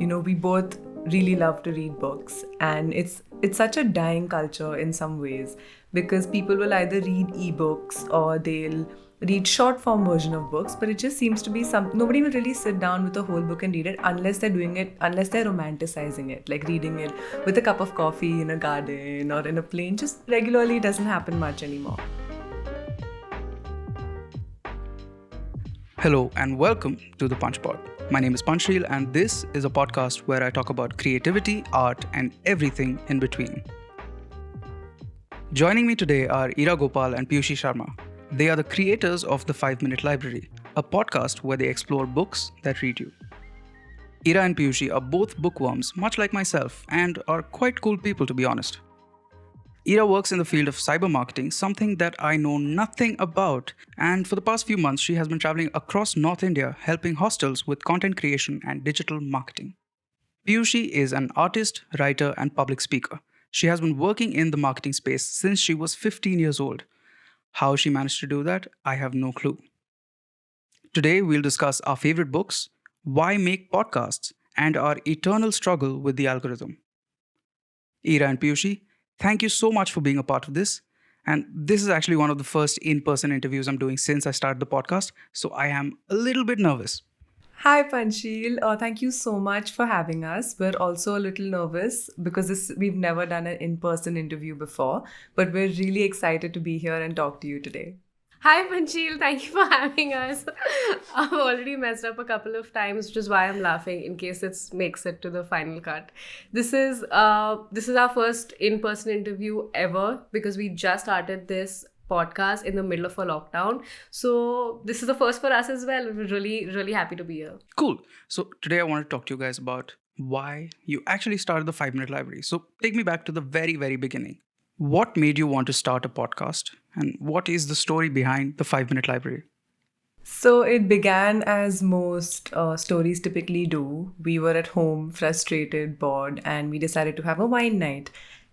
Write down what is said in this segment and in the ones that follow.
we both really love to read books, and it's such a dying culture in some ways because people will either read ebooks or they'll read short form version of books, but it just seems to be nobody will really sit down with a whole book and read it unless they're romanticizing it, like reading it with a cup of coffee in a garden or in a plane. Just regularly doesn't happen much anymore. Hello and welcome to the Punchpod. My name is Panchsheel and this is a podcast where I talk about creativity, art and everything in between. Joining me today are Ira Gopal and Piyushi Sharma. They are the creators of the 5-Minute Library, a podcast where they explore books that read you. Ira and Piyushi are both bookworms, much like myself, and are quite cool people to be honest. Ira works in the field of cyber marketing, something that I know nothing about, and for the past few months she has been traveling across North India helping hostels with content creation and digital marketing. Piyushi is an artist, writer, and public speaker. She has been working in the marketing space since she was 15 years old. How she managed to do that, I have no clue. Today we'll discuss our favorite books, why make podcasts, and our eternal struggle with the algorithm. Ira and Piyushi, thank you so much for being a part of this. And this is actually one of the first in-person interviews I'm doing since I started the podcast, so I am a little bit nervous. Hi Panchsheel, thank you so much for having us. We're also a little nervous because we've never done an in-person interview before, but we're really excited to be here and talk to you today. Hi Panchsheel, thank you for having us. I've already messed up a couple of times, which is why I'm laughing in case it makes it to the final cut. This is our first in-person interview ever because we just started this podcast in the middle of a lockdown. So this is the first for us as well. We're really, really happy to be here. Cool. So today I want to talk to you guys about why you actually started the 5-Minute Library. So take me back to the very, very beginning. What made you want to start a podcast? And what is the story behind the 5-Minute Library? So it began as most stories typically do. We were at home, frustrated, bored, and we decided to have a wine night.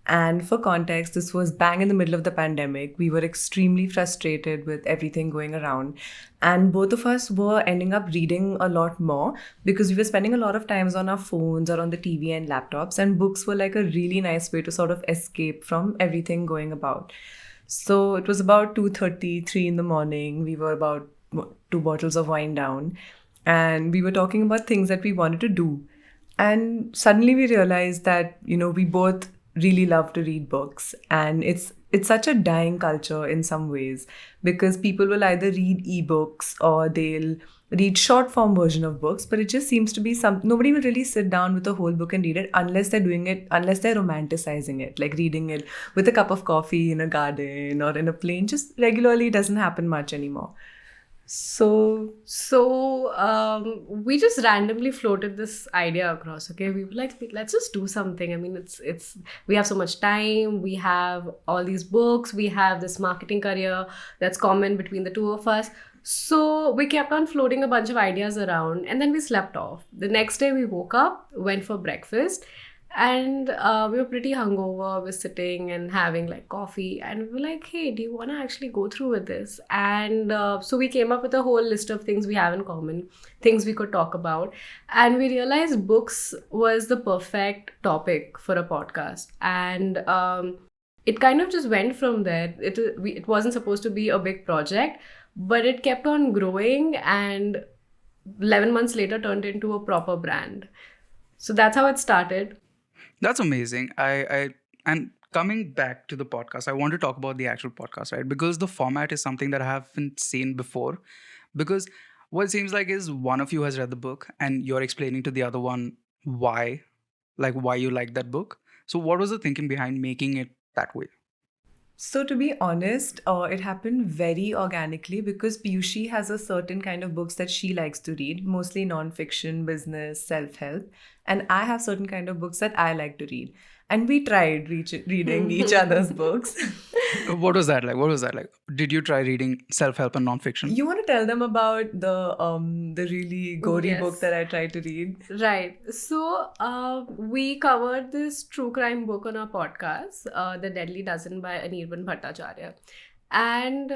And for context, this was bang in the middle of the pandemic. We were extremely frustrated with everything going around. And both of us were ending up reading a lot more because we were spending a lot of times on our phones or on the TV and laptops. And books were like a really nice way to sort of escape from everything going about. So it was about 2:30, 3 in the morning. We were about 2 bottles of wine down. And we were talking about things that we wanted to do. And suddenly we realized that, we both really love to read books, and it's such a dying culture in some ways because people will either read ebooks or they'll read short form version of books, but it just seems to be nobody will really sit down with a whole book and read it unless they're romanticizing it, like reading it with a cup of coffee in a garden or in a plane. Just regularly doesn't happen much anymore. So we just randomly floated this idea across. Okay, we were like, let's just do something. I mean, it's we have so much time. We have all these books. We have this marketing career that's common between the two of us. So we kept on floating a bunch of ideas around, and then we slept off. The next day we woke up, went for breakfast, and we were pretty hungover. We were sitting and having like coffee, and we were like, hey, do you want to actually go through with this? And so we came up with a whole list of things we have in common, things we could talk about. And we realized books was the perfect topic for a podcast. And it kind of just went from there. It wasn't supposed to be a big project, but it kept on growing, and 11 months later turned into a proper brand. So that's how it started. That's amazing. And coming back to the podcast, I want to talk about the actual podcast, right? Because the format is something that I haven't seen before. Because what it seems like is one of you has read the book and you're explaining to the other one why you like that book. So what was the thinking behind making it that way? So to be honest, it happened very organically because Piyushi has a certain kind of books that she likes to read, mostly non-fiction, business, self-help. And I have certain kind of books that I like to read. And we tried reading each other's books. What was that like? Did you try reading self-help and non-fiction? You want to tell them about the really gory book that I tried to read? Right. So we covered this true crime book on our podcast, The Deadly Dozen by Anirban Bhattacharya. And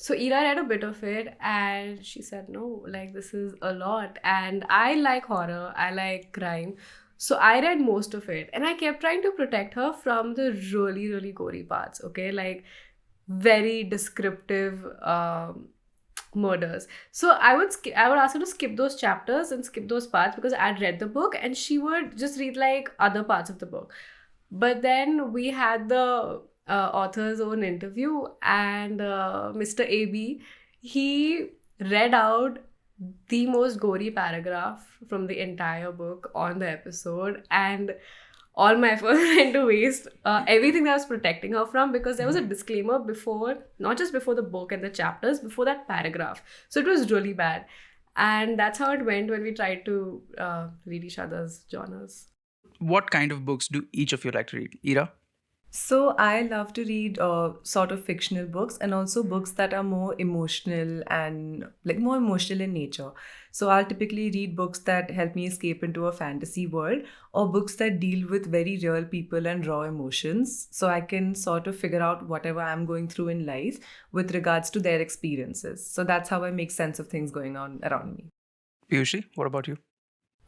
So Ira read a bit of it and she said, no, like this is a lot. And I like horror, I like crime. So I read most of it and I kept trying to protect her from the really, really gory parts, okay? Like very descriptive murders. So I would ask her to skip those chapters and skip those parts because I'd read the book and she would just read like other parts of the book. But then we had the author's own interview, and Mr. AB, he read out the most gory paragraph from the entire book on the episode, and all my effort went to waste. Everything that I was protecting her from, because there was a disclaimer before, not just before the book and the chapters, before that paragraph. So it was really bad. And that's how it went when we tried to read each other's genres. What kind of books do each of you like to read? Ira? So I love to read sort of fictional books and also books that are more emotional and like more emotional in nature. So I'll typically read books that help me escape into a fantasy world or books that deal with very real people and raw emotions. So I can sort of figure out whatever I'm going through in life with regards to their experiences. So that's how I make sense of things going on around me. Piyushi, what about you?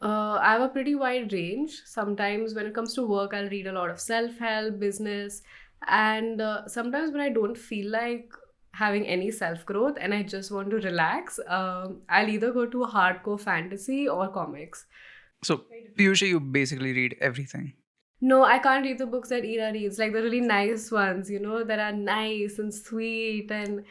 I have a pretty wide range. Sometimes when it comes to work, I'll read a lot of self-help, business, and sometimes when I don't feel like having any self-growth and I just want to relax, I'll either go to a hardcore fantasy or comics. So, Piyushi, you basically read everything. No, I can't read the books that Ira reads, like the really nice ones, that are nice and sweet and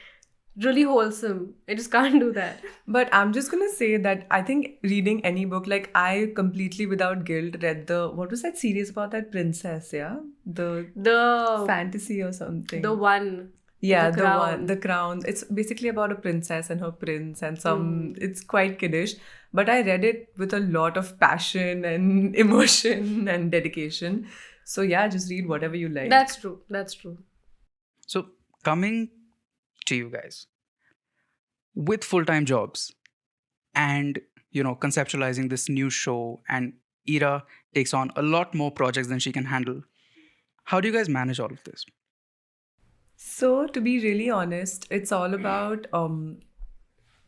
really wholesome. I just can't do that. But I'm just gonna say that I think reading any book, like I completely without guilt read what was that series about that princess, yeah? The fantasy or something. The one. Yeah, The the Crown. one, The Crown. It's basically about a princess and her prince and it's quite kiddish. But I read it with a lot of passion and emotion and dedication. So yeah, just read whatever you like. That's true. That's true. So, coming to you guys, with full-time jobs and, conceptualizing this new show, and Ira takes on a lot more projects than she can handle, how do you guys manage all of this? So, to be really honest, it's all about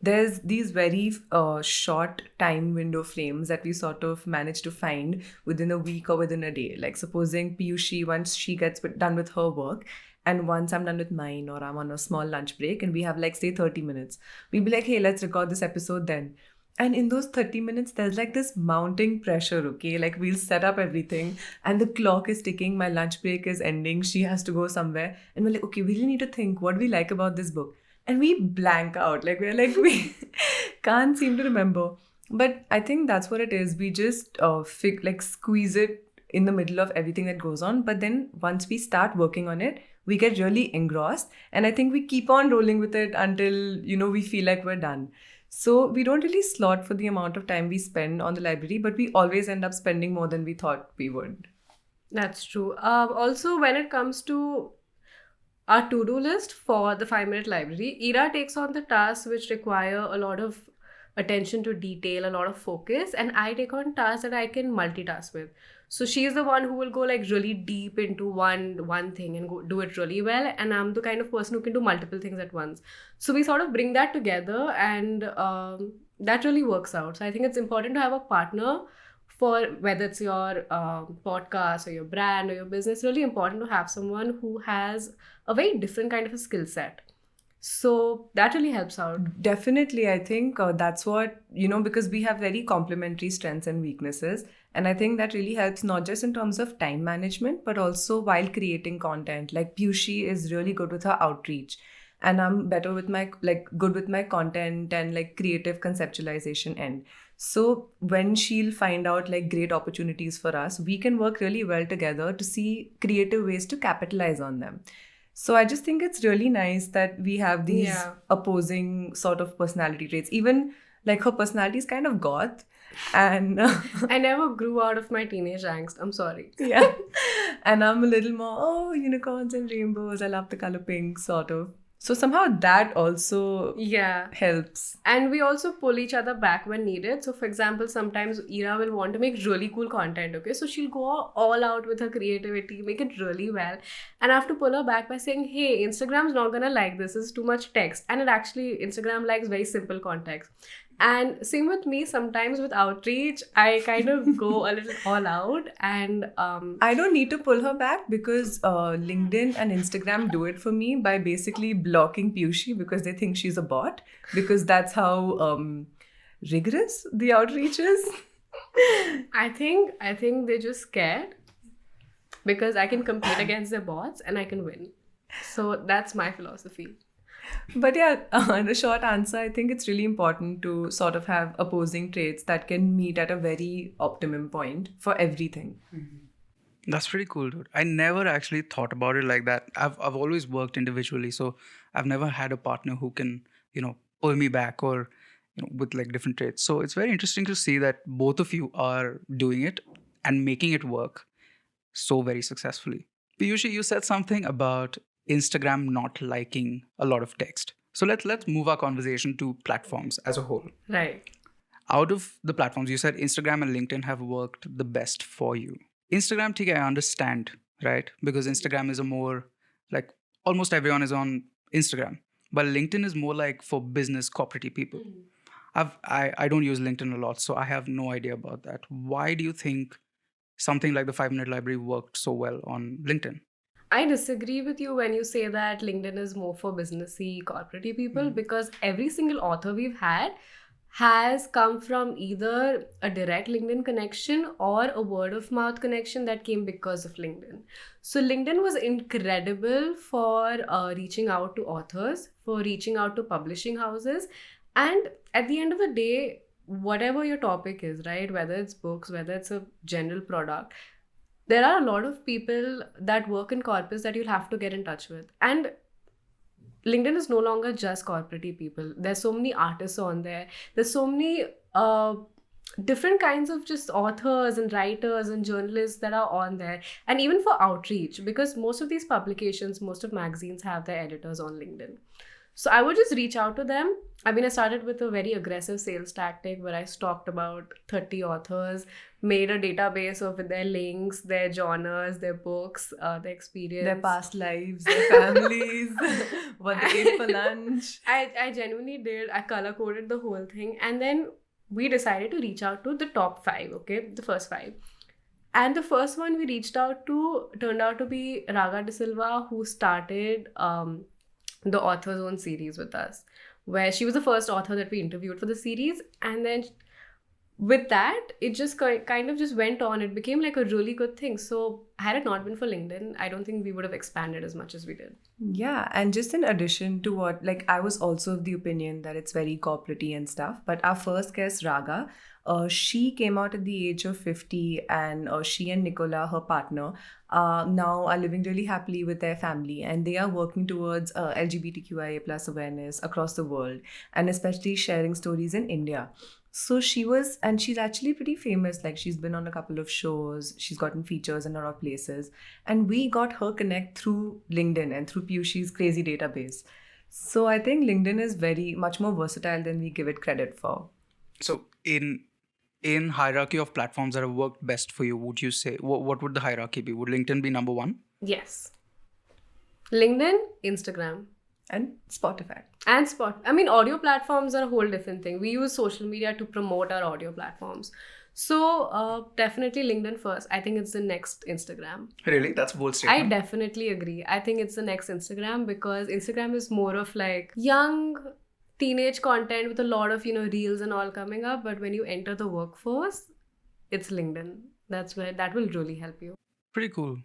there's these very short time window frames that we sort of manage to find within a week or within a day. Like, supposing Piyushi, once she gets done with her work, and once I'm done with mine, or I'm on a small lunch break, and we have like, say, 30 minutes, we'll be like, hey, let's record this episode then. And in those 30 minutes, there's like this mounting pressure, okay? Like we'll set up everything and the clock is ticking. My lunch break is ending. She has to go somewhere. And we're like, okay, we really need to think what we like about this book. And we blank out. Like we're like, we can't seem to remember. But I think that's what it is. We just squeeze it in the middle of everything that goes on. But then once we start working on it, we get really engrossed. And I think we keep on rolling with it until, we feel like we're done. So we don't really slot for the amount of time we spend on the library, but we always end up spending more than we thought we would. That's true. Also, when it comes to our to-do list for the 5-minute library, Ira takes on the tasks which require a lot of attention to detail, a lot of focus, and I take on tasks that I can multitask with. So she's the one who will go like really deep into one thing and go do it really well, and I'm the kind of person who can do multiple things at once. So we sort of bring that together, and that really works out. So I think it's important to have a partner for whether it's your podcast or your brand or your business. Really important to have someone who has a very different kind of a skill set. So that really helps out. Definitely, I think that's what, because we have very complementary strengths and weaknesses. And I think that really helps not just in terms of time management, but also while creating content. Like Piyushi is really good with her outreach. And I'm better with good with my content and like creative conceptualization end. So when she'll find out like great opportunities for us, we can work really well together to see creative ways to capitalize on them. So I just think it's really nice that we have these opposing sort of personality traits. Even like her personality is kind of goth. And I never grew out of my teenage angst. I'm sorry. Yeah. And I'm a little more, unicorns and rainbows. I love the color pink sort of. So somehow that also Yeah. helps. And we also pull each other back when needed. So, for example, sometimes Ira will want to make really cool content, okay? So, she'll go all out with her creativity, make it really well. And I have to pull her back by saying, hey, Instagram's not gonna like this. This is too much text. And it actually, Instagram likes very simple context. And same with me, sometimes with outreach, I kind of go a little all out. And I don't need to pull her back because LinkedIn and Instagram do it for me by basically blocking Piyushi because they think she's a bot, because that's how rigorous the outreach is. I think they're just scared because I can compete against their bots and I can win. So that's my philosophy. But yeah, the short answer, I think it's really important to sort of have opposing traits that can meet at a very optimum point for everything. That's pretty cool, dude. I never actually thought about it like that. I've always worked individually, so I've never had a partner who can, pull me back or, with like different traits. So it's very interesting to see that both of you are doing it and making it work so very successfully. Piyushi, you said something about Instagram not liking a lot of text. So let's move our conversation to platforms as a whole. Right. Out of the platforms, you said Instagram and LinkedIn have worked the best for you. Instagram, TK, I understand, right? Because Instagram is a more like almost everyone is on Instagram, but LinkedIn is more like for business corporate people. I don't use LinkedIn a lot, so I have no idea about that. Why do you think something like the 5 Minute Library worked so well on LinkedIn? I disagree with you when you say that LinkedIn is more for businessy, corporate people because every single author we've had has come from either a direct LinkedIn connection or a word of mouth connection that came because of LinkedIn. So LinkedIn was incredible for reaching out to authors, for reaching out to publishing houses. And at the end of the day, whatever your topic is, right? Whether it's books, whether it's a general product, there are a lot of people that work in corporates that you'll have to get in touch with. And LinkedIn is no longer just corporate people. There's so many artists on there. There's so many different kinds of just authors and writers and journalists that are on there. And even for outreach, because most of these publications, most of magazines have their editors on LinkedIn. So I would just reach out to them. I mean, I started with a very aggressive sales tactic where I stalked about 30 authors, made a database of their links, their genres, their books, their experience. Their past lives, their families, what they ate for lunch. I genuinely did. I color coded the whole thing. And then we decided to reach out to the top 5, okay? The first 5. And the first one we reached out to turned out to be Raga De Silva, who started the Author's Own series with us, where she was the first author that we interviewed for the series. And then with that, it just kind of just went on. It became like a really good thing. So had it not been for LinkedIn, I don't think we would have expanded as much as we did. Yeah, and just in addition to what, like, I was also of the opinion that it's very corporate-y and stuff, but our first guest, Raga, she came out at the age of 50, and she and Nicola, her partner, now are living really happily with their family, and they are working towards LGBTQIA plus awareness across the world, and especially sharing stories in India. So she was, and she's actually pretty famous. Like, she's been on a couple of shows, she's gotten features in a lot of places. And we got her connect through LinkedIn and through Piyushi's crazy database. So I think LinkedIn is very much more versatile than we give it credit for. So in hierarchy of platforms that have worked best for you, would you say, what would the hierarchy be? Would LinkedIn be number 1? Yes. LinkedIn, Instagram. And Spotify. And audio platforms are a whole different thing. We use social media to promote our audio platforms. So definitely LinkedIn first. I think it's the next Instagram. Really? That's a bold statement. I definitely agree. I think it's the next Instagram because Instagram is more of like young teenage content with a lot of, reels and all coming up. But when you enter the workforce, it's LinkedIn. That's where that will really help you. Pretty cool.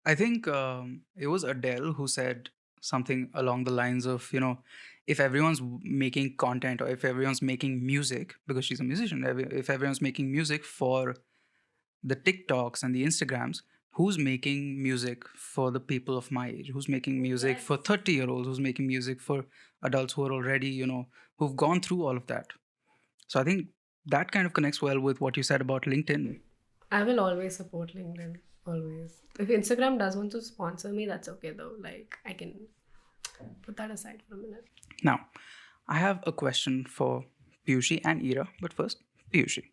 I think it was Adele who said something along the lines of, if everyone's making content or if everyone's making music, because she's a musician, if everyone's making music for the TikToks and the Instagrams, who's making music for the people of my age? Who's making music for 30-year-olds? Who's making music for adults who are already, who've gone through all of that? So I think that kind of connects well with what you said about LinkedIn. I will always support LinkedIn. Always. If Instagram does want to sponsor me, that's okay though. Like, I can put that aside for a minute. Now, I have a question for Piyushi and Ira, but first, Piyushi.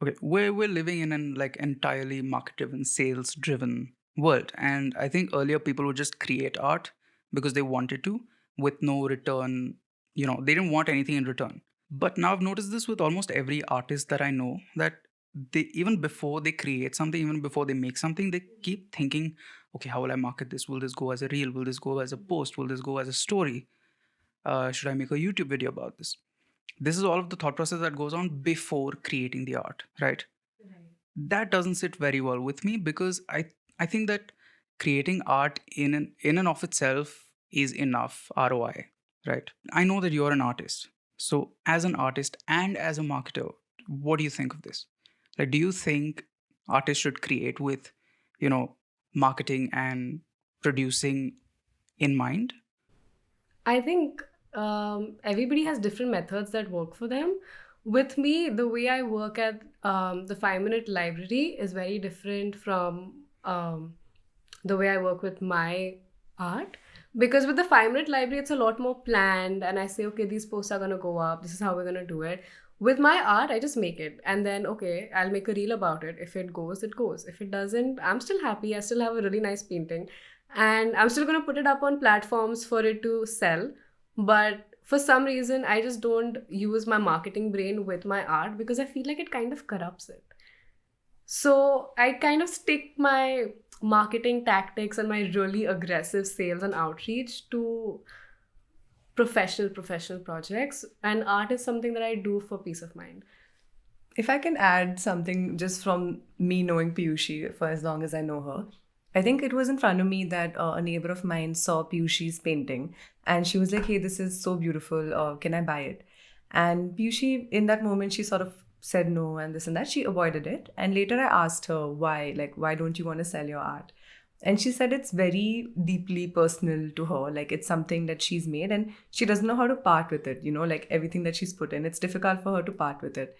Okay, we're living in an like entirely market-driven, sales-driven world, and I think earlier people would just create art because they wanted to, with no return. They didn't want anything in return. But now I've noticed this with almost every artist that I know, that they, even before they create something, even before they make something, they keep thinking, okay, how will I market this? Will this go as a reel? Will this go as a post? Will this go as a story? Should I make a YouTube video about this? This is all of the thought process that goes on before creating the art, right? That doesn't sit very well with me, because I think that creating art in and of itself is enough ROI, right? I know that you're an artist, so as an artist and as a marketer, what do you think of this? Like, do you think artists should create with, you know marketing and producing in mind? I think everybody has different methods that work for them. With me, the way I work at the 5 minute library is very different from the way I work with my art. Because with the 5 minute library, it's a lot more planned, and I say, okay, these posts are going to go up, this is how we're going to do it. With my art, I just make it, and then, okay, I'll make a reel about it. If it goes, it goes. If it doesn't, I'm still happy. I still have a really nice painting, and I'm still going to put it up on platforms for it to sell. But for some reason, I just don't use my marketing brain with my art, because I feel like it kind of corrupts it. So I kind of stick my marketing tactics and my really aggressive sales and outreach to professional projects, and art is something that I do for peace of mind. If I can add something just from me knowing Piyushi for as long as I know her, I think it was in front of me that a neighbor of mine saw Piyushi's painting and she was like, hey, this is so beautiful. Can I buy it? And Piyushi, in that moment, she sort of said no and this and that. She avoided it. And later I asked her why, like, why don't you want to sell your art? And she said it's very deeply personal to her. Like, it's something that she's made and she doesn't know how to part with it. Like everything that she's put in, it's difficult for her to part with it.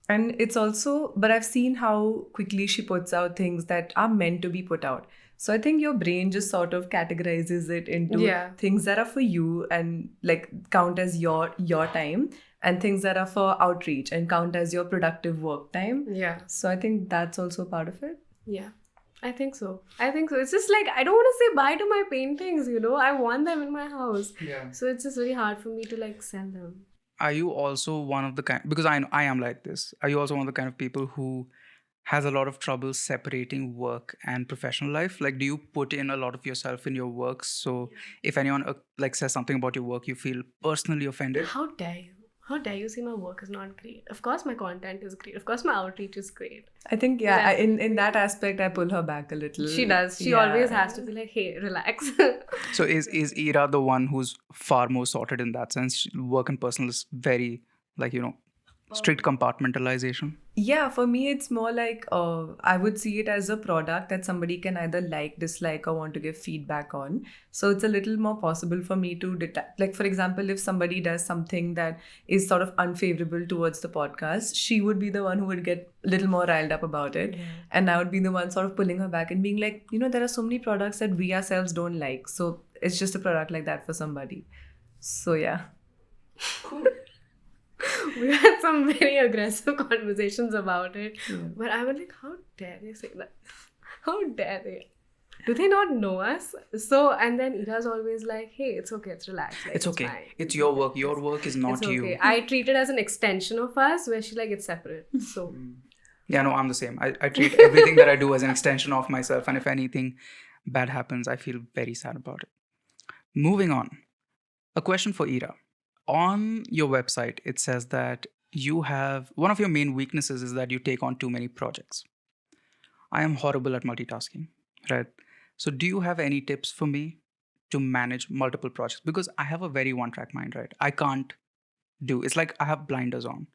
And it's also, but I've seen how quickly she puts out things that are meant to be put out. So I think your brain just sort of categorizes it into things that are for you and like count as your time, and things that are for outreach and count as your productive work time. Yeah. So I think that's also part of it. Yeah. I think so. It's just like, I don't want to say bye to my paintings, I want them in my house. Yeah. So it's just very hard for me to like sell them. Are you also one of the kind, because I am like this, are you also one of the kind of people who has a lot of trouble separating work and professional life? Like, do you put in a lot of yourself in your work? So if anyone like says something about your work, you feel personally offended? How dare you? How dare you say my work is not great? Of course my content is great. Of course my outreach is great. I think, in that aspect, I pull her back a little. She does. She always has to be like, hey, relax. So is Ira the one who's far more sorted in that sense? Work and personal is very, like, strict compartmentalization? Yeah, for me, it's more like I would see it as a product that somebody can either like, dislike, or want to give feedback on. So it's a little more possible for me to like, for example, if somebody does something that is sort of unfavorable towards the podcast, she would be the one who would get a little more riled up about it. Yeah. And I would be the one sort of pulling her back and being like, there are so many products that we ourselves don't like. So it's just a product like that for somebody. So yeah. We had some very aggressive conversations about it. Yeah. But I was like, how dare they say that? How dare they? Do they not know us? So, and then Ira's always like, hey, it's okay, it's relaxed. Like, it's okay. Fine. It's your work. Your work is not you. Okay. I treat it as an extension of us, where she's like, it's separate. So. Yeah, no, I'm the same. I treat everything that I do as an extension of myself. And if anything bad happens, I feel very sad about it. Moving on. A question for Ira. On your website, it says that you have, one of your main weaknesses is that you take on too many projects. I am horrible at multitasking, right? So do you have any tips for me to manage multiple projects? Because I have a very one-track mind, right? I can't it's like I have blinders on.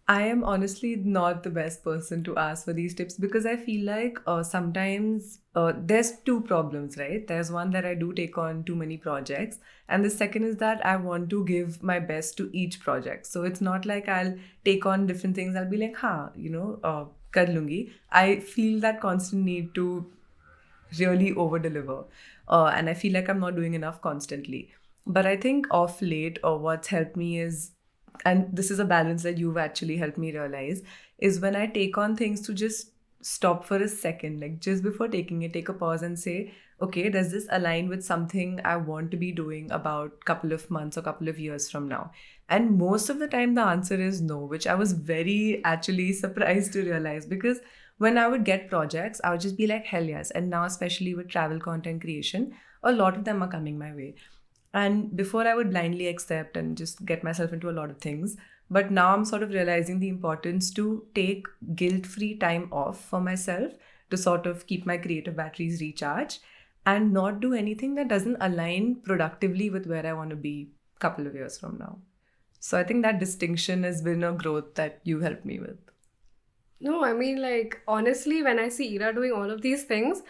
I am honestly not the best person to ask for these tips, because I feel like sometimes there's two problems, right? There's one that I do take on too many projects. And the second is that I want to give my best to each project. So it's not like I'll take on different things. I'll be like, kar lungi. I feel that constant need to really over deliver. And I feel like I'm not doing enough constantly. But I think of late, what's helped me is, and this is a balance that you've actually helped me realize, is when I take on things to just stop for a second, like just before taking it, take a pause and say, okay, does this align with something I want to be doing about couple of months or couple of years from now? And most of the time the answer is no, which I was very actually surprised to realize, because when I would get projects, I would just be like, hell yes. And now, especially with travel content creation, a lot of them are coming my way. And before I would blindly accept and just get myself into a lot of things. But now I'm sort of realizing the importance to take guilt-free time off for myself to sort of keep my creative batteries recharged and not do anything that doesn't align productively with where I want to be a couple of years from now. So I think that distinction has been a growth that you helped me with. No, I mean, like, honestly, when I see Ira doing all of these things,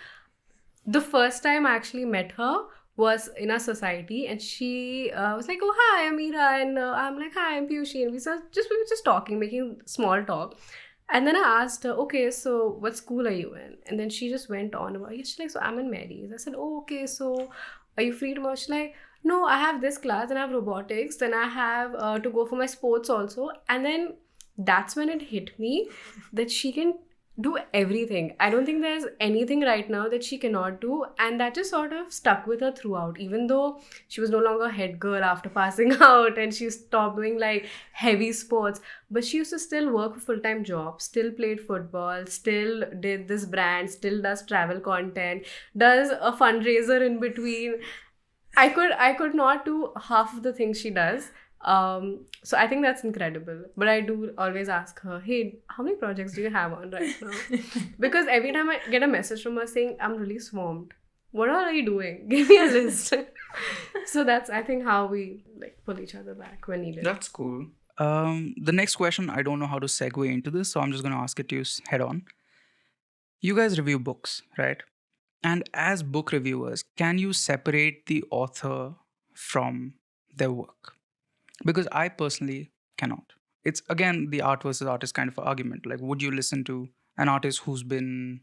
the first time I actually met her was in our society, and she was like, "Oh, hi, I'm Ira," and I'm like, "Hi, I'm Piyushi," and we were just talking, making small talk. And then I asked her, "Okay, so what school are you in?" And then she just went on about it. She's like, "So I'm in Mary's." I said, "Oh, okay, so are you free tomorrow?" She's like, "No, I have this class, and I have robotics, then I have to go for my sports also." And then that's when it hit me that she can do everything. I don't think there's anything right now that she cannot do, and that just sort of stuck with her throughout, even though she was no longer head girl after passing out and she stopped doing like heavy sports. But she used to still work a full-time job, still played football, still did this brand, still does travel content, does a fundraiser in between. I could not do half of the things she does. So I think that's incredible. But I do always ask her, "Hey, how many projects do you have on right now?" Because every time I get a message from her saying, "I'm really swamped. What all are you doing? Give me a list." So that's, I think, how we like pull each other back when needed. That's cool. The next question, I don't know how to segue into this, so I'm just going to ask it to you head on. You guys review books, right? And as book reviewers, can you separate the author from their work? Because I personally cannot. It's again the art versus artist kind of argument. Like, would you listen to an artist who's been,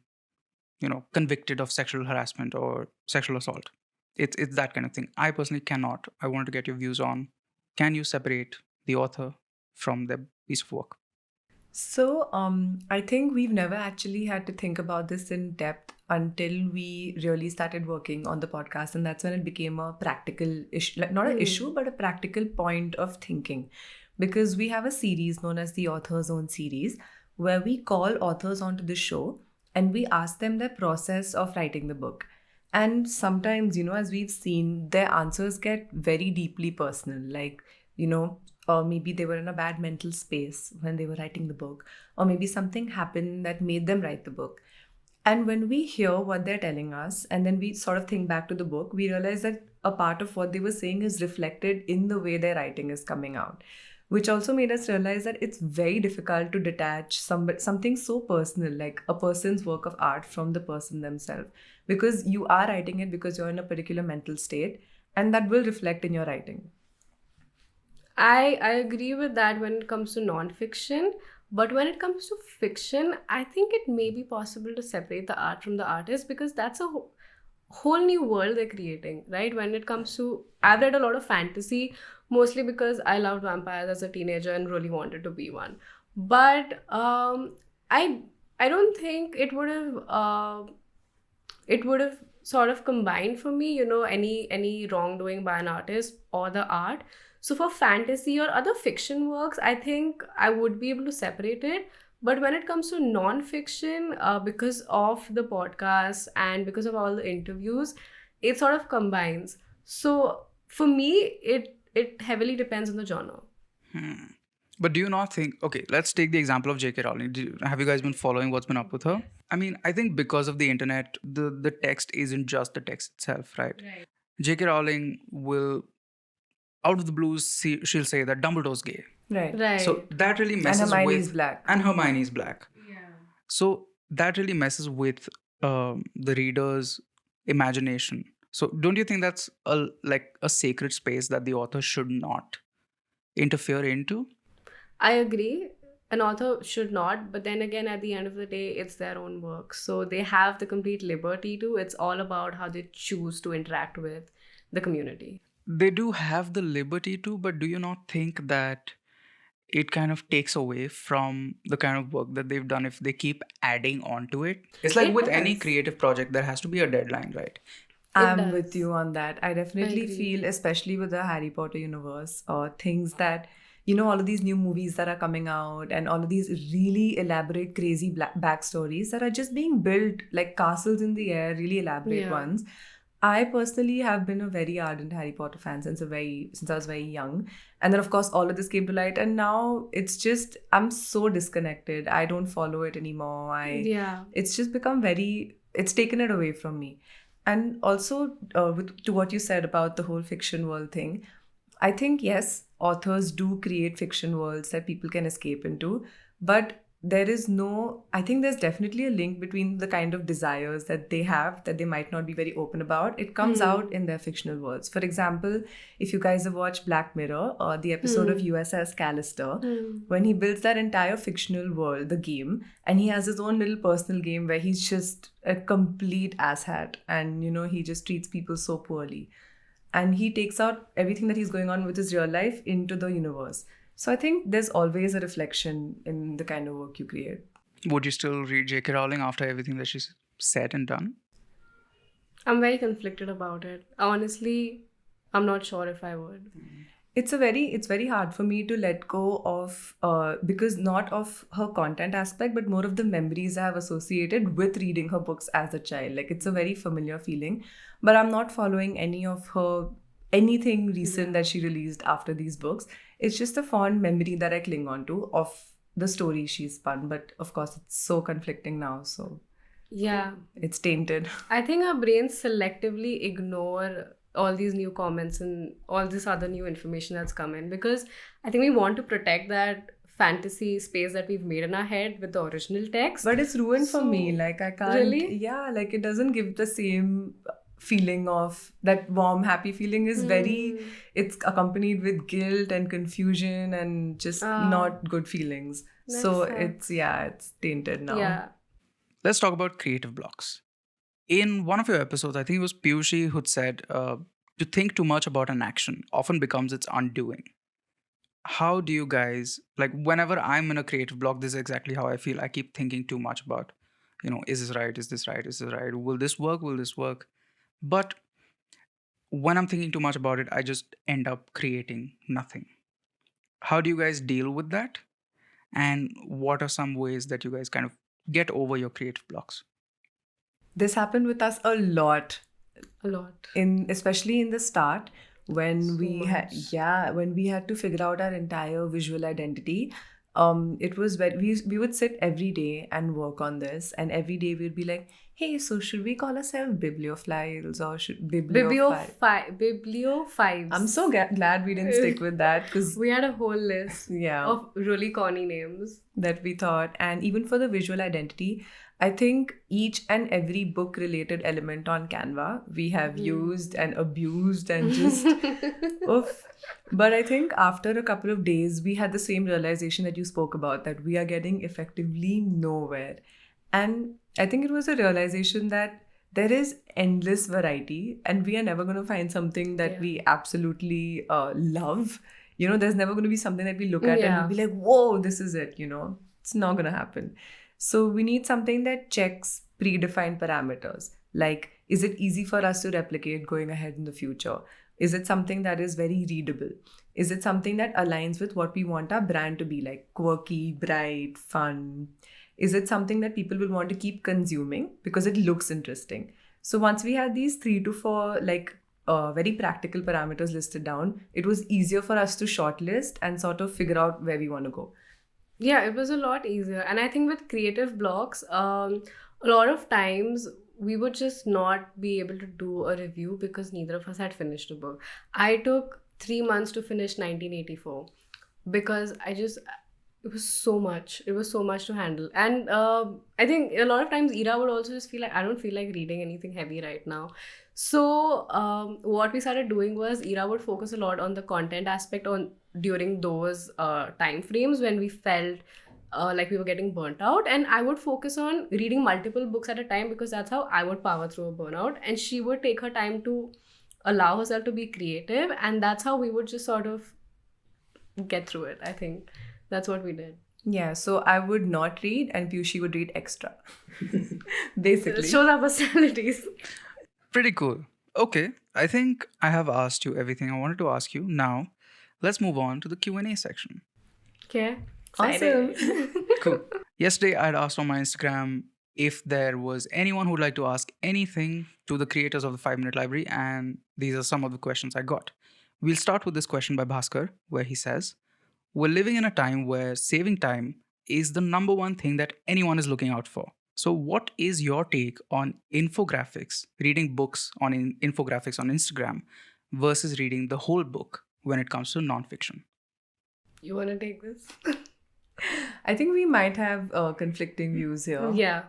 convicted of sexual harassment or sexual assault? It's that kind of thing. I personally cannot. I wanted to get your views on, can you separate the author from their piece of work? So, I think we've never actually had to think about this in depth until we really started working on the podcast, and that's when it became a practical issue, like not an issue, but a practical point of thinking, because we have a series known as the Author's Own series, where we call authors onto the show and we ask them their process of writing the book. And sometimes, as we've seen, their answers get very deeply personal, like, or maybe they were in a bad mental space when they were writing the book, or maybe something happened that made them write the book. And when we hear what they're telling us and then we sort of think back to the book, we realize that a part of what they were saying is reflected in the way their writing is coming out, which also made us realize that it's very difficult to detach something so personal like a person's work of art from the person themselves, because you are writing it because you're in a particular mental state, and that will reflect in your writing. I agree with that when it comes to non-fiction, but when it comes to fiction, I think it may be possible to separate the art from the artist, because that's a whole new world they're creating, right? When it comes to, I've read a lot of fantasy, mostly because I loved vampires as a teenager and really wanted to be one. But I don't think it would have sort of combined for me, any wrongdoing by an artist or the art. So for fantasy or other fiction works, I think I would be able to separate it. But when it comes to non-fiction, because of the podcast and because of all the interviews, it sort of combines. So for me, it heavily depends on the genre. But do you not think, okay, let's take the example of J.K. Rowling. Have you guys been following what's been up with her? I mean, I think because of the internet, the text isn't just the text itself, right? J.K. Rowling will, out of the blues, she'll say that Dumbledore's gay. Right. So that really And messes Hermione's with... black. And Hermione's black. So that really messes with the reader's imagination. So don't you think that's a sacred space that the author should not interfere into? I agree. an author should not, but then again, at the end of the day, it's their own work. So they have the complete liberty to. It's all about how they choose to interact with the community. They do have the liberty to, but do you not think that it kind of takes away from the kind of work that they've done if they keep adding on to it? It's like It with any does. creative project, there has to be a deadline, right? I'm does. with you on that. I definitely agree. feel, especially with the Harry Potter universe, or things that, you know, all of these new movies that are coming out and all of these really elaborate, crazy backstories that are just being built like castles in the air, really elaborate Yeah. ones. I personally have been a very ardent Harry Potter fan since I was very young. And then of course all of this came to light, and now it's just I'm so disconnected. I don't follow it anymore. Yeah. It's just become it's taken it away from me. And also, to what you said about the whole fiction world thing, I think, yes, authors do create fiction worlds that people can escape into, but I think there's definitely a link between the kind of desires that they have that they might not be very open about. It comes out in their fictional worlds. For example, if you guys have watched Black Mirror or the episode of USS Callister, when he builds that entire fictional world, the game, and he has his own little personal game where he's just a complete asshat and, you know, he just treats people so poorly. And he takes out everything that he's going on with his real life into the universe. So I think there's always a reflection in the kind of work you create. Would you still read J.K. Rowling after everything that she's said and done? I'm very conflicted about it. Honestly, I'm not sure if I would. It's very hard for me to let go of because not of her content aspect, but more of the memories I have associated with reading her books as a child. Like, it's a very familiar feeling, but I'm not following anything recent that she released after these books. It's just a fond memory that I cling on to of the story she's spun. But of course, it's so conflicting now, so Yeah. it's tainted. I think our brains selectively ignore all these new comments and all this other new information that's come in, because I think we want to protect that fantasy space that we've made in our head with the original text. But it's ruined for me. So- Like, I can't. Really? Yeah, like, it doesn't give the same feeling of that warm, happy feeling. Is very. It's accompanied with guilt and confusion and just not good feelings. So That's it's tainted now. Yeah. Let's talk about creative blocks. In one of your episodes, I think it was Piyushi who said, to think too much about an action often becomes its undoing. How do you guys, like, whenever I'm in a creative block, this is exactly how I feel. I keep thinking too much about, is this right? Is this right? Is this right? Will this work? Will this work? But when I'm thinking too much about it, I just end up creating nothing. How do you guys deal with that? And what are some ways that you guys kind of get over your creative blocks? This happened with us a lot. A lot. Especially in the start, when So we had much. when we had to figure out our entire visual identity. It was very we would sit every day and work on this, and every day we'd be like, hey, so should we call ourselves bibliophiles or should bibliophile? Bibliophiles. I'm so glad we didn't stick with that, because We had a whole list yeah, of really corny names. that we thought. And even for the visual identity, I think each and every book related element on Canva we have used and abused and just oof. But I think after a couple of days we had the same realization that you spoke about, that we are getting effectively nowhere. And I think it was a realization that there is endless variety and we are never going to find something that we absolutely love. There's never going to be something that we look at and we'll be like, whoa, this is it. It's not going to happen. So we need something that checks predefined parameters. Like, is it easy for us to replicate going ahead in the future? Is it something that is very readable? Is it something that aligns with what we want our brand to be, like quirky, bright, fun? Is it something that people will want to keep consuming because it looks interesting? So once we had these 3 to 4 very practical parameters listed down, it was easier for us to shortlist and sort of figure out where we want to go. Yeah, it was a lot easier. And I think with creative blocks, a lot of times we would just not be able to do a review because neither of us had finished a book. I took 3 months to finish 1984 because it was so much. It was so much to handle. And I think a lot of times Ira would also just feel like, I don't feel like reading anything heavy right now. So what we started doing was Ira would focus a lot on the content aspect during those time frames when we felt like we were getting burnt out, and I would focus on reading multiple books at a time because that's how I would power through a burnout, and she would take her time to allow herself to be creative, and that's how we would just sort of get through it. I think that's what we did. Yeah, so I would not read and Piyushi would read extra. Basically. It shows our personalities. Pretty cool. Okay, I think I have asked you everything I wanted to ask you. Now, let's move on to the Q&A section. Okay. Awesome. Cool. Yesterday, I had asked on my Instagram if there was anyone who'd like to ask anything to the creators of the 5-Minute Library, and these are some of the questions I got. We'll start with this question by Bhaskar, where he says, we're living in a time where saving time is the number one thing that anyone is looking out for. So what is your take on infographics, reading books on infographics on Instagram versus reading the whole book when it comes to nonfiction? You want to take this? I think we might have conflicting views here. Yeah.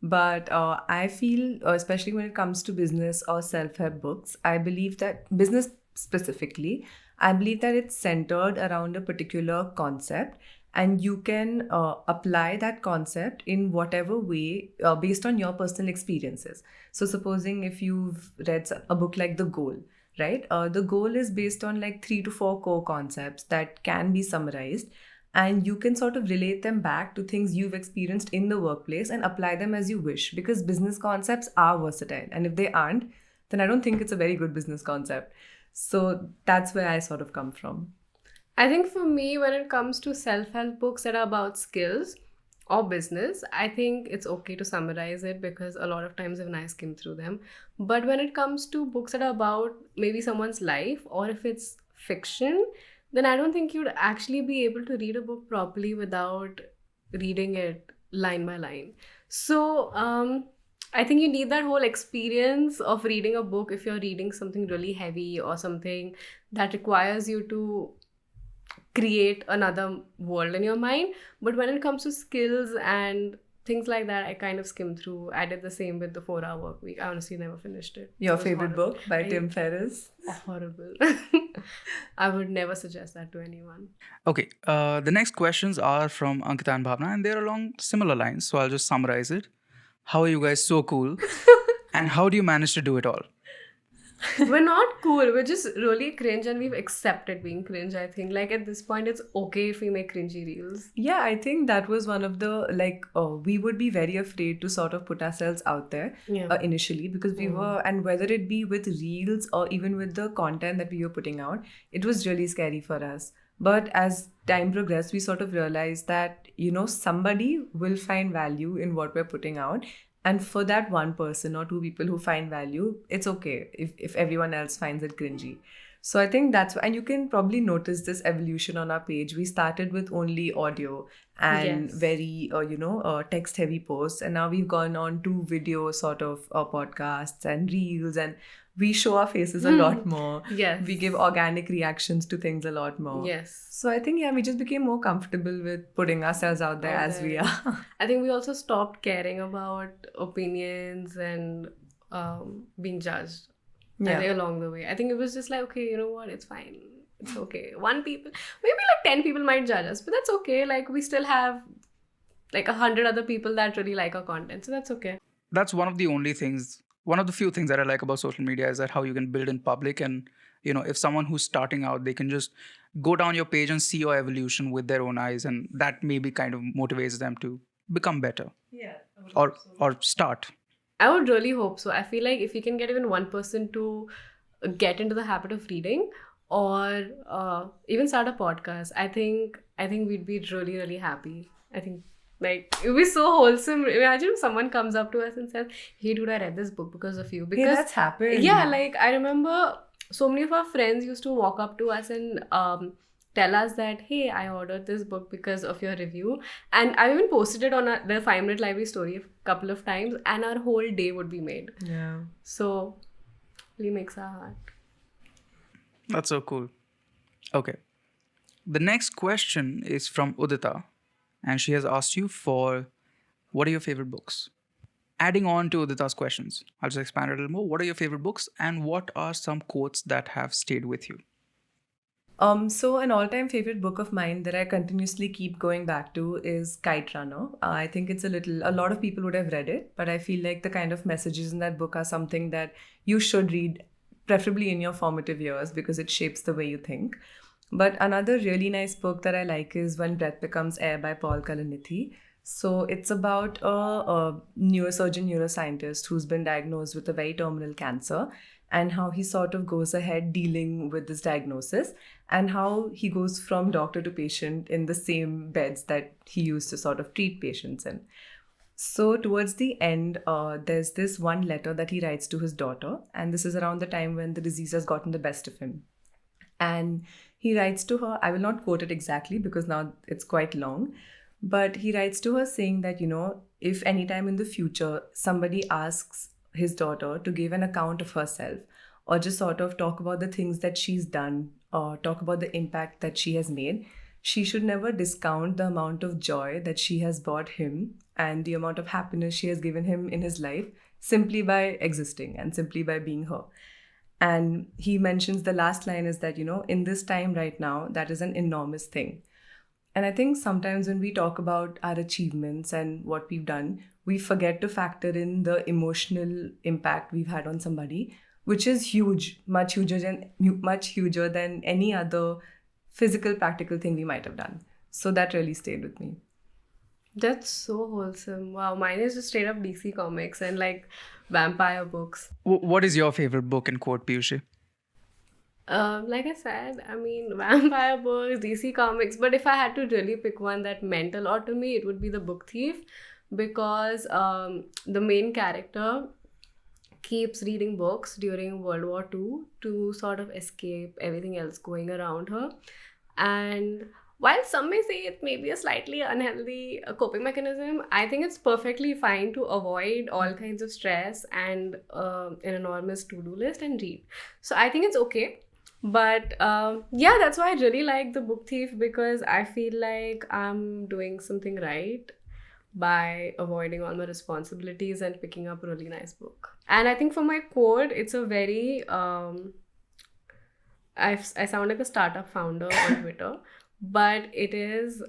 But I feel, especially when it comes to business or self-help books, I believe that business specifically, I believe that it's centered around a particular concept, and you can apply that concept in whatever way based on your personal experiences. So supposing if you've read a book like The Goal, right? The Goal is based on like 3 to 4 core concepts that can be summarized, and you can sort of relate them back to things you've experienced in the workplace and apply them as you wish, because business concepts are versatile, and if they aren't, then I don't think it's a very good business concept. So that's where I sort of come from. I think for me, when it comes to self-help books that are about skills or business, I think it's okay to summarize it because a lot of times when I skim through them. But when it comes to books that are about maybe someone's life, or if it's fiction, then I don't think you'd actually be able to read a book properly without reading it line by line. So I think you need that whole experience of reading a book if you're reading something really heavy or something that requires you to create another world in your mind. But when it comes to skills and things like that, I kind of skim through. I did the same with the 4-Hour Work Week. I honestly never finished it. Your It was favorite horrible. book by Tim Ferriss? Horrible. I would never suggest that to anyone. Okay, the next questions are from Ankita and Bhavna, and they're along similar lines, so I'll just summarize it. How are you guys so cool? And how do you manage to do it all? We're not cool. We're just really cringe, and we've accepted being cringe, I think. Like at this point, it's okay if we make cringy reels. Yeah, I think that was one of the, we would be very afraid to sort of put ourselves out there initially, because we were, and whether it be with reels or even with the content that we were putting out, it was really scary for us. But as time progressed, we sort of realized that, somebody will find value in what we're putting out. And for that one person or 2 people who find value, it's okay if everyone else finds it cringy. So I think that's, and you can probably notice this evolution on our page. We started with only audio and very, text heavy posts. And now we've gone on to video sort of podcasts and reels, and we show our faces a lot more. Yes. We give organic reactions to things a lot more. Yes. So I think, we just became more comfortable with putting ourselves out there as we are. I think we also stopped caring about opinions and being judged. I think along the way. I think it was just like, okay, you know what? It's fine. It's okay. Maybe like 10 people might judge us, but that's okay. Like we still have like 100 other people that really like our content. So that's okay. That's one of the few things that I like about social media is that how you can build in public, and if someone who's starting out, they can just go down your page and see your evolution with their own eyes, and that maybe kind of motivates them to become better. Yeah. Or start. I would really hope so. I feel like if we can get even one person to get into the habit of reading, or even start a podcast, I think we'd be really, really happy. I think like it would be so wholesome. Imagine if someone comes up to us and says, "Hey dude, I read this book because of you." Because that's happened. Yeah, like I remember so many of our friends used to walk up to us and tell us that, hey, I ordered this book because of your review. And I even posted it on the 5-Minute Library story a couple of times, and our whole day would be made. Yeah. So really makes our heart. That's so cool. Okay. The next question is from Udita, and she has asked you for what are your favorite books? Adding on to Udita's questions, I'll just expand it a little more. What are your favorite books, and what are some quotes that have stayed with you? So an all-time favorite book of mine that I continuously keep going back to is Kite Runner. I think it's a lot of people would have read it, but I feel like the kind of messages in that book are something that you should read, preferably in your formative years, because it shapes the way you think. But another really nice book that I like is When Breath Becomes Air by Paul Kalanithi. So it's about a neurosurgeon, neuroscientist who's been diagnosed with a very terminal cancer, and how he sort of goes ahead dealing with this diagnosis, and how he goes from doctor to patient in the same beds that he used to sort of treat patients in. So, towards the end, there's this one letter that he writes to his daughter, and this is around the time when the disease has gotten the best of him. And he writes to her, I will not quote it exactly because now it's quite long, but he writes to her saying that, if anytime in the future somebody asks his daughter to give an account of herself, or just sort of talk about the things that she's done, or talk about the impact that she has made, she should never discount the amount of joy that she has brought him and the amount of happiness she has given him in his life simply by existing and simply by being her. And he mentions the last line is that, in this time right now, that is an enormous thing. And I think sometimes when we talk about our achievements and what we've done, we forget to factor in the emotional impact we've had on somebody, which is huge, much huger than any other physical, practical thing we might have done. So that really stayed with me. That's so wholesome. Wow, mine is just straight up DC comics and like vampire books. What is your favorite book in quote, Piyushi? Like I said, I mean, vampire books, DC comics. But if I had to really pick one that meant a lot to me, it would be The Book Thief, because the main character keeps reading books during World War II to sort of escape everything else going around her. And while some may say it may be a slightly unhealthy coping mechanism, I think it's perfectly fine to avoid all kinds of stress and an enormous to-do list and read. So I think it's okay. But yeah, that's why I really like The Book Thief, because I feel like I'm doing something right by avoiding all my responsibilities and picking up a really nice book. And I think for my quote, it's a very I sound like a startup founder on Twitter, but it is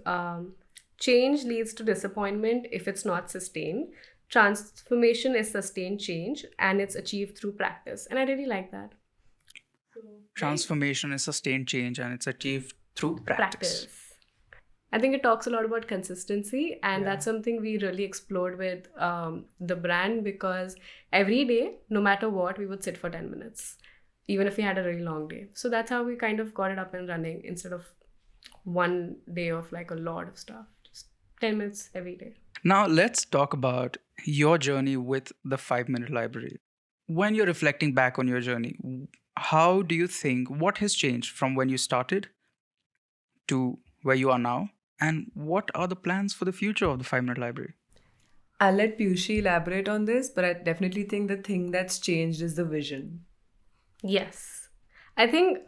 change leads to disappointment if it's not sustained. Transformation is sustained change, and it's achieved through practice. And I really like that. Transformation is sustained change and it's achieved through practice. I think it talks a lot about consistency, and that's something we really explored with the brand, because every day, no matter what, we would sit for 10 minutes, even if we had a really long day. So that's how we kind of got it up and running instead of one day of like a lot of stuff. Just 10 minutes every day. Now let's talk about your journey with the 5-minute library. When you're reflecting back on your journey, how do you think, what has changed from when you started to where you are now? And what are the plans for the future of the 5-minute library? I'll let Piyushi elaborate on this, but I definitely think the thing that's changed is the vision. Yes. I think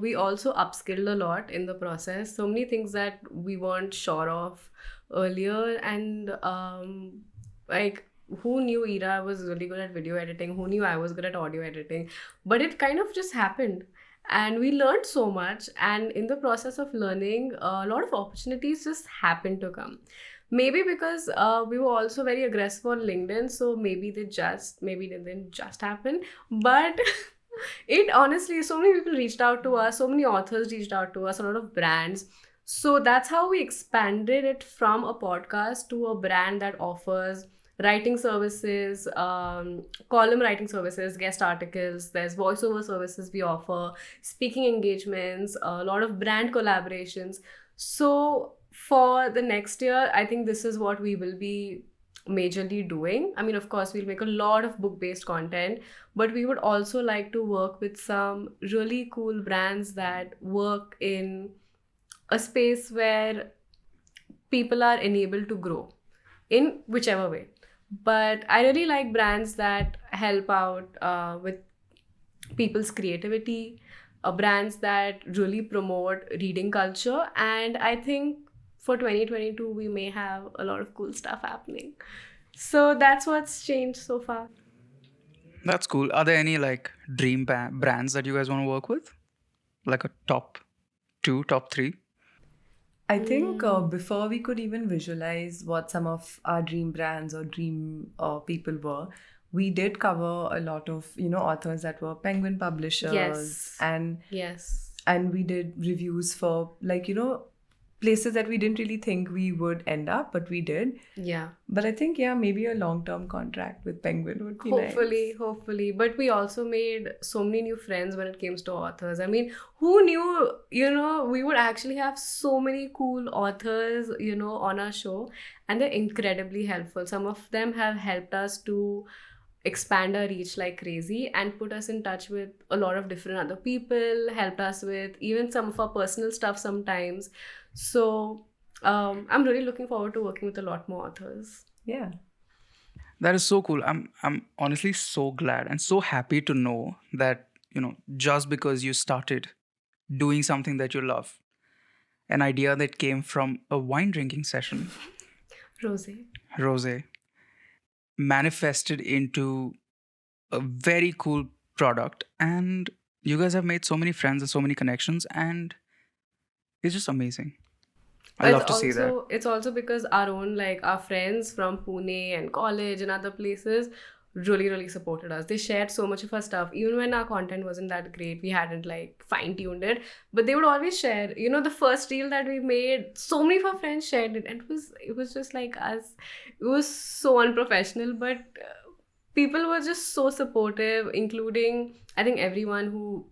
we also upskilled a lot in the process. So many things that we weren't sure of earlier. And like, who knew Ira was really good at video editing? Who knew I was good at audio editing? But it kind of just happened. And we learned so much. And in the process of learning, a lot of opportunities just happened to come. Maybe because we were also very aggressive on LinkedIn. So maybe they didn't just happen. But it honestly, so many people reached out to us. So many authors reached out to us. A lot of brands. So that's how we expanded it from a podcast to a brand that offers writing services, column writing services, guest articles. There's voiceover services we offer, speaking engagements, a lot of brand collaborations. So for the next year, I think this is what we will be majorly doing. I mean, of course, we'll make a lot of book-based content, but we would also like to work with some really cool brands that work in a space where people are enabled to grow in whichever way. But I really like brands that help out with people's creativity, brands that really promote reading culture. And I think for 2022, we may have a lot of cool stuff happening. So that's what's changed so far. That's cool. Are there any like dream brands that you guys want to work with? Like a top Two, top three? I think before we could even visualize what some of our dream brands or dream people were, we did cover a lot of authors that were Penguin publishers, Yes. Yes. and we did reviews for places that we didn't really think we would end up, but we did. Yeah. But I think maybe a long-term contract with Penguin would be Hopefully. But we also made so many new friends when it came to authors. I mean, who knew, we would actually have so many cool authors, on our show. And they're incredibly helpful. Some of them have helped us to expand our reach like crazy and put us in touch with a lot of different other people, helped us with even some of our personal stuff sometimes. So I'm really looking forward to working with a lot more authors. Yeah. That is so cool. I'm honestly so glad and so happy to know that, just because you started doing something that you love, an idea that came from a wine drinking session, rosé, manifested into a very cool product, and you guys have made so many friends and so many connections, and it's just amazing. I love to see that. It's also because our friends from Pune and college and other places really, really supported us. They shared so much of our stuff. Even when our content wasn't that great, we hadn't fine-tuned it. But they would always share. The first reel that we made, so many of our friends shared it. And it was just like us. It was so unprofessional, but people were just so supportive, including, I think, everyone who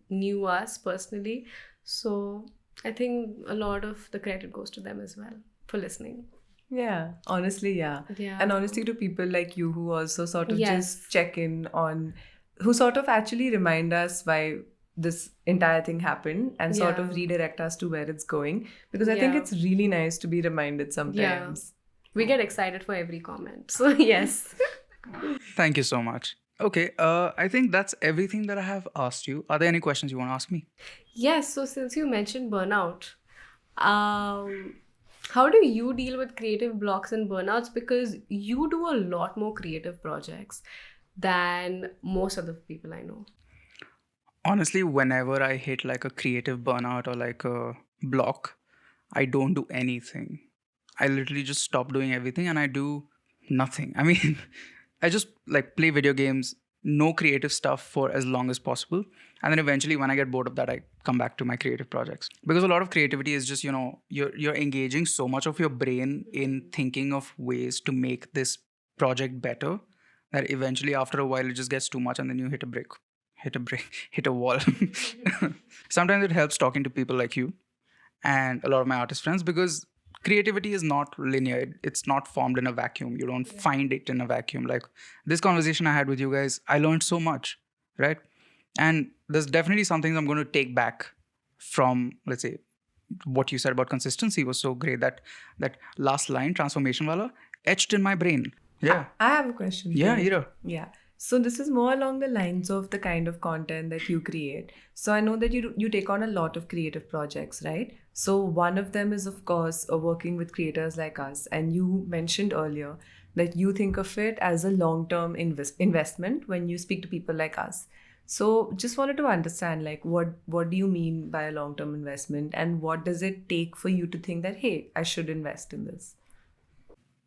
knew us personally. So I think a lot of the credit goes to them as well for listening. Yeah, honestly, yeah. And honestly, to people like you who also sort of just check in on, who sort of actually remind us why this entire thing happened and sort of redirect us to where it's going. Because I think it's really nice to be reminded sometimes. Yeah. We get excited for every comment. So, yes. Thank you so much. Okay, I think that's everything that I have asked you. Are there any questions you want to ask me? Yes, so since you mentioned burnout, how do you deal with creative blocks and burnouts? Because you do a lot more creative projects than most other people I know. Honestly, whenever I hit a creative burnout or a block, I don't do anything. I literally just stop doing everything and I do nothing. I mean, I just play video games, no creative stuff for as long as possible. And then eventually when I get bored of that, I come back to my creative projects. Because a lot of creativity is just, you're engaging so much of your brain in thinking of ways to make this project better that eventually after a while it just gets too much and then you hit a wall. Sometimes it helps talking to people like you and a lot of my artist friends, because creativity is not linear. It's not formed in a vacuum. You don't find it in a vacuum. Like this conversation I had with you guys, I learned so much, right? And there's definitely some things I'm going to take back from, let's say, what you said about consistency was so great. That last line, transformation wala, etched in my brain. Yeah. I have a question. Yeah, Ira. Yeah. So this is more along the lines of the kind of content that you create. So I know that you take on a lot of creative projects, right? So one of them is, of course, working with creators like us. And you mentioned earlier that you think of it as a long-term investment when you speak to people like us. So just wanted to understand, what do you mean by a long-term investment, and what does it take for you to think that, hey, I should invest in this?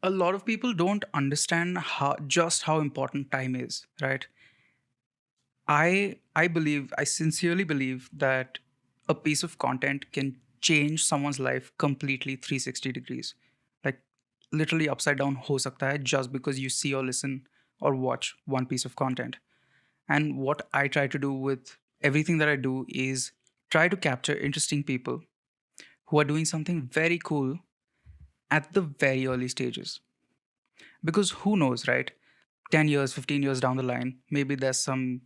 A lot of people don't understand how important time is, right? I sincerely believe that a piece of content can change someone's life completely 360 degrees. Like literally upside down ho sakta hai just because you see or listen or watch one piece of content. And what I try to do with everything that I do is try to capture interesting people who are doing something very cool at the very early stages. Because who knows, right? 10 years, 15 years down the line, maybe there's some,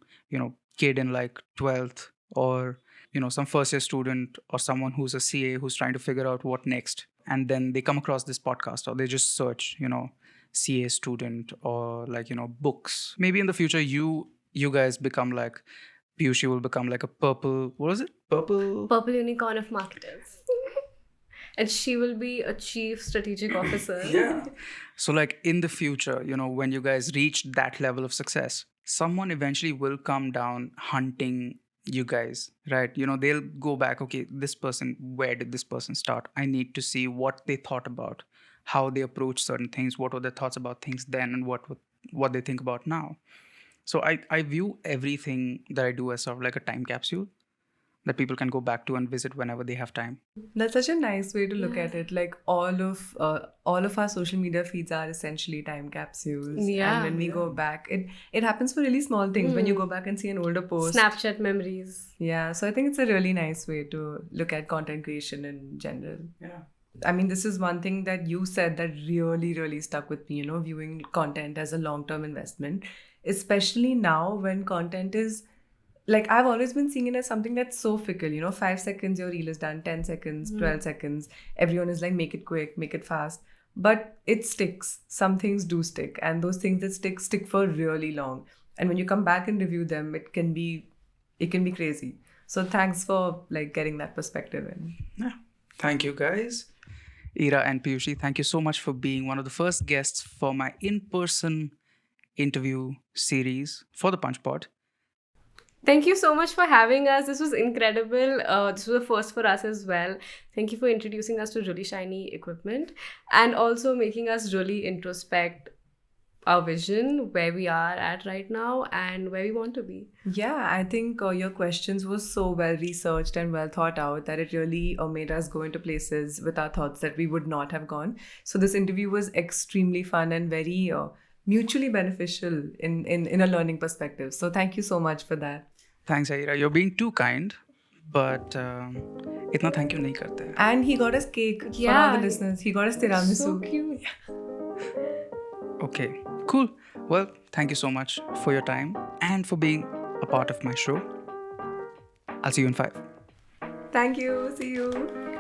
kid in 12th, or, some first year student or someone who's a CA who's trying to figure out what next. And then they come across this podcast or they just search, CA student or books. Maybe in the future, you guys become Piyushi will become a purple, what is it? Purple unicorn of marketers. And she will be a chief strategic officer. Yeah. So in the future, when you guys reach that level of success, someone eventually will come down hunting you guys, right? They'll go back, okay, this person, where did this person start? I need to see what they thought about, how they approach certain things, what were their thoughts about things then, and what they think about now. So I view everything that I do as sort of like a time capsule that people can go back to and visit whenever they have time. That's such a nice way to look at it. Like all of our social media feeds are essentially time capsules. Yeah. And when we go back, it happens for really small things. When you go back and see an older post. Snapchat memories. Yeah. So I think it's a really nice way to look at content creation in general. Yeah. I mean, this is one thing that you said that really, really stuck with me, viewing content as a long-term investment, especially now when content is like, I've always been seeing it as something that's so fickle, 5 seconds, your reel is done, 10 seconds, 12 seconds. Everyone is like, make it quick, make it fast. But it sticks. Some things do stick. And those things that stick for really long. And when you come back and review them, it can be crazy. So thanks for like getting that perspective in. Yeah. Thank you, guys. Ira and Piyushi, thank you so much for being one of the first guests for my in-person interview series for the Punch Pod. Thank you so much for having us. This was incredible. This was a first for us as well. Thank you for introducing us to really shiny equipment and also making us really introspect our vision, where we are at right now and where we want to be. Yeah, I think your questions were so well researched and well thought out that it really made us go into places with our thoughts that we would not have gone. So this interview was extremely fun and very mutually beneficial in a learning perspective. So thank you so much for that. Thanks, Ira. You're being too kind, but itna thank you nahi karte. And he got us cake for all the listeners. He got us tiramisu. So cute. Okay, cool. Well, thank you so much for your time and for being a part of my show. I'll see you in 5. Thank you. See you.